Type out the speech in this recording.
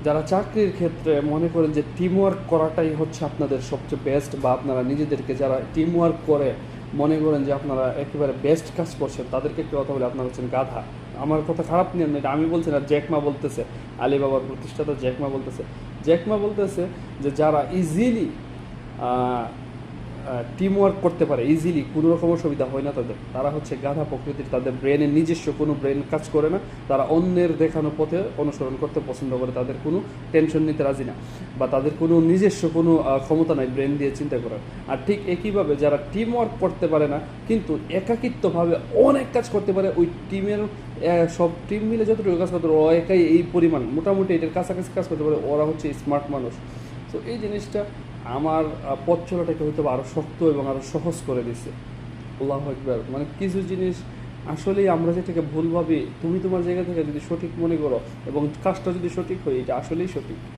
যারা চাকরির ক্ষেত্রে মনে করেন যে টিম ওয়ার্ক করাটাই হচ্ছে আপনাদের সবচেয়ে বেস্ট, বা আপনারা নিজেদেরকে যারা টিম ওয়ার্ক করে মনে করেন যে আপনারা একেবারে বেস্ট কাজ করছেন, তাদেরকে একটু কথা বলে আপনারা হচ্ছেন গাধা। আমার কথা খারাপ নিয়ে না, এটা আমি বলছি না, জ্যাকমা বলতেছে, আলিবাবার প্রতিষ্ঠাতা জ্যাকমা বলতেছে যে যারা ইজিলি টিম ওয়ার্ক করতে পারে, ইজিলি কোনো রকম অসুবিধা হয় না তাদের, তারা হচ্ছে গাধা প্রকৃতির। তাদের ব্রেনের নিজস্ব কোনো ব্রেন কাজ করে না, তারা অন্যের দেখানো পথে অনুসরণ করতে পছন্দ করে, তাদের কোনো টেনশন নিতে রাজি না, বা তাদের কোনো নিজস্ব কোনো ক্ষমতা নাই ব্রেন দিয়ে চিন্তা করার। আর ঠিক একইভাবে যারা টিম ওয়ার্ক করতে পারে না কিন্তু একাকিত্বভাবে অনেক কাজ করতে পারে, ওই টিমের সব টিম মিলে যতটুকু কাজ করতে পারে ও একাই এই পরিমাণ মোটামুটি এটার কাছাকাছি কাজ করতে পারে, ওরা হচ্ছে স্মার্ট মানুষ। তো এই জিনিসটা আমার পথ চলাটাকে হয়তো আরও শক্ত এবং আরও সহজ করে দিছে। আল্লাহু আকবার। মানে কিছু জিনিস আসলেই আমরা যেটাকে ভুল ভাবি, তুমি তোমার জায়গা থেকে যদি সঠিক মনে করো এবং কাজটা যদি সঠিক হয়, এটা আসলেই সঠিক।